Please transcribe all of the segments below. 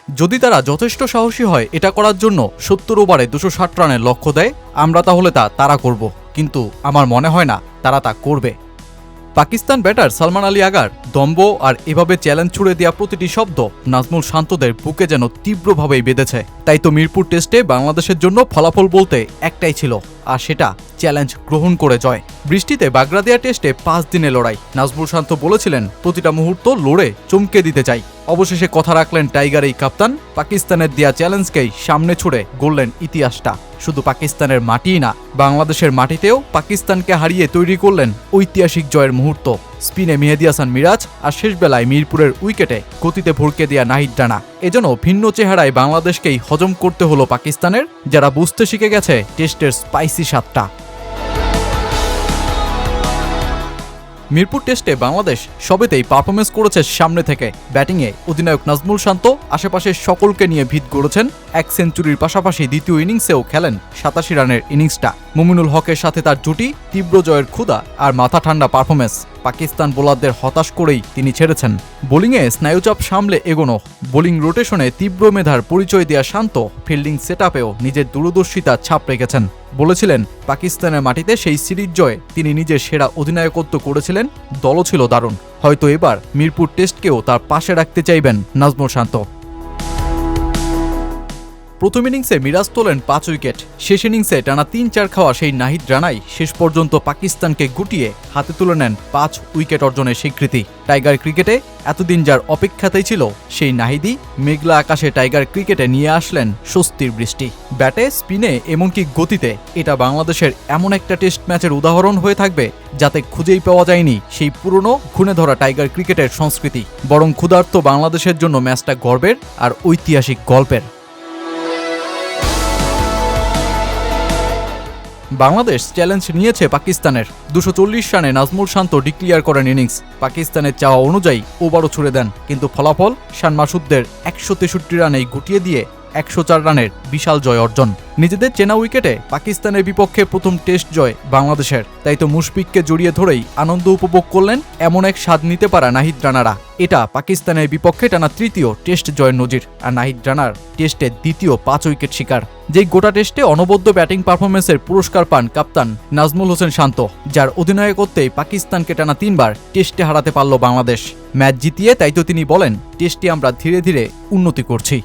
যদি তারা যথেষ্ট সাহসী হয় এটা করার জন্য ৭০ ওভারে ২৬০ রানের লক্ষ্য দেয়, আমরা তাহলে তা তাড়া করব, কিন্তু আমার মনে হয় না তারা তা করবে। পাকিস্তান ব্যাটার সালমান আলী আগার দম্ভ আর এভাবে চ্যালেঞ্জ ছুড়ে দেওয়া প্রতিটি শব্দ নাজমুল শান্তদের বুকে যেন তীব্রভাবেই বেঁধেছে। তাই তো মিরপুর টেস্টে বাংলাদেশের জন্য ফলাফল বলতে একটাই ছিল, আর সেটা চ্যালেঞ্জ গ্রহণ করে জয়। বৃষ্টিতে বাগড়াদিয়া টেস্টে ৫ দিনে লড়াই। নাজমুল শান্ত বলেছিলেন, প্রতিটা মুহূর্ত লড়ে চমকে দিতে চাই। অবশেষে কথা রাখলেন টাইগার এই কাপ্তান। পাকিস্তানের দেয়া চ্যালেঞ্জকেই সামনে ছুড়ে গড়লেন ইতিহাসটা। শুধু পাকিস্তানের মাটিই না, বাংলাদেশের মাটিতেও পাকিস্তানকে হারিয়ে তৈরি করলেন ঐতিহাসিক জয়ের মুহূর্ত। স্পিনে মেহেদী হাসান মিরাজ আর শেষ বেলায় মিরপুরের উইকেটে গতিতে ভড়কে দেয়া নাহিদ রানা। এজন্য ভিন্ন চেহারায় বাংলাদেশকেই হজম করতে হলো পাকিস্তানের, যারা বুঝতে শিখে গেছে টেস্টের স্পাইসি স্বাদটা। মিরপুর টেস্টে বাংলাদেশ সবেতেই পারফরমেন্স করেছে সামনে থেকে। ব্যাটিংয়ে অধিনায়ক নাজমুল শান্ত আশেপাশের সকলকে নিয়ে ভিত গড়েছেন। ১ সেঞ্চুরির পাশাপাশি দ্বিতীয় ইনিংসেও খেলেন ৮৭ রানের ইনিংসটা। মুমিনুল হকের সাথে তার জুটি, তীব্র জয়ের ক্ষুধা আর মাথা ঠান্ডা পারফরমেন্স পাকিস্তান বোলারদের হতাশ করেই তিনি ছেড়েছেন। বোলিংয়ে স্নায়ুচাপ সামলে এগোনো, বোলিং রোটেশনে তীব্র মেধার পরিচয় দেওয়া শান্ত ফিল্ডিং সেটআপেও নিজের দূরদর্শিতার ছাপ রেখেছেন। বলেছিলেন, পাকিস্তানের মাটিতে সেই সিরিজ জয়ে তিনি নিজের সেরা অধিনায়কত্ব করেছিলেন, দলও ছিল দারুণ। হয়তো এবার মিরপুর টেস্টকেও তার পাশে রাখতে চাইবেন নাজমুল শান্ত। প্রথম ইনিংসে মিরাজ তোলেন ৫ উইকেট। শেষ ইনিংসে টানা ৩-৪ খাওয়া সেই নাহিদ রানাই শেষ পর্যন্ত পাকিস্তানকে গুটিয়ে হাতে তুলে নেন ৫ উইকেট অর্জনের স্বীকৃতি। টাইগার ক্রিকেটে এতদিন যার অপেক্ষাতেই ছিল সেই নাহিদই মেঘলা আকাশে টাইগার ক্রিকেটে নিয়ে আসলেন স্বস্তির বৃষ্টি। ব্যাটে, স্পিনে, এমনকি গতিতে এটা বাংলাদেশের এমন একটা টেস্ট ম্যাচের উদাহরণ হয়ে থাকবে যাতে খুঁজেই পাওয়া যায়নি সেই পুরনো খুনে ধরা টাইগার ক্রিকেটের সংস্কৃতি। বরং ক্ষুধার্ত বাংলাদেশের জন্য ম্যাচটা গর্বের আর ঐতিহাসিক গল্পের। বাংলাদেশ চ্যালেঞ্জ নিয়েছে পাকিস্তানের। ২৪০ রানে নাজমুল শান্ত ডিক্লিয়ার করেন ইনিংস। পাকিস্তানের চাওয়া অনুযায়ী ওভারও ছুড়ে দেন, কিন্তু ফলাফল শান মাসুদদের ১৬৩ রানেই গুটিয়ে দিয়ে ১০৪ রানের বিশাল জয় অর্জন। নিজেদের চেনা উইকেটে পাকিস্তানের বিপক্ষে প্রথম টেস্ট জয় বাংলাদেশের। তাই তো মুশফিককে জড়িয়ে ধরেই আনন্দ উপভোগ করলেন এমন এক স্বাদ নিতে পারা নাহিদ রানারা। এটা পাকিস্তানের বিপক্ষে টানা ৩য় টেস্ট জয়ের নজির, আর নাহিদ রানার টেস্টে দ্বিতীয় ৫ উইকেট শিকার। যেই গোটা টেস্টে অনবদ্য ব্যাটিং পারফরমেন্সের পুরস্কার পান কাপ্তান নাজমুল হোসেন শান্ত, যার অধিনায়কত্বেই পাকিস্তানকে টানা ৩ বার টেস্টে হারাতে পারল বাংলাদেশ। ম্যাচ জিতিয়ে তাই তো তিনি বলেন, টেস্টে আমরা ধীরে ধীরে উন্নতি করছি।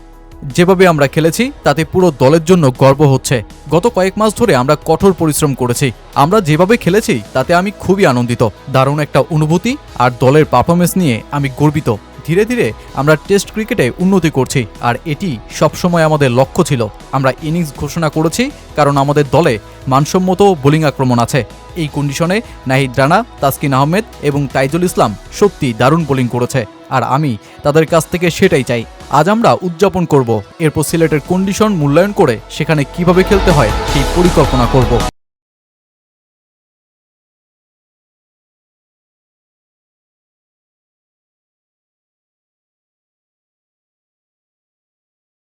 যেভাবে আমরা খেলেছি তাতে পুরো দলের জন্য গর্ব হচ্ছে। গত কয়েক মাস ধরে আমরা কঠোর পরিশ্রম করেছি। আমরা যেভাবে খেলেছি তাতে আমি খুবই আনন্দিত। দারুণ একটা অনুভূতি, আর দলের পারফরমেন্স নিয়ে আমি গর্বিত। ধীরে ধীরে আমরা টেস্ট ক্রিকেটে উন্নতি করছি, আর এটি সবসময় আমাদের লক্ষ্য ছিল। আমরা ইনিংস ঘোষণা করেছি কারণ আমাদের দলে মানসম্মত বোলিং আক্রমণ আছে। এই কন্ডিশনে নাহিদ রানা, তাসকিন আহমেদ এবং তাইজুল ইসলাম সত্যি দারুণ বোলিং করেছে, আর আমি তাদের কাছ থেকে সেটাই চাই। আজ আমরা উদযাপন করব, এরপর সিলেটের কন্ডিশন মূল্যায়ন করে সেখানে কিভাবে খেলতে হয় সেই পরিকল্পনা করব।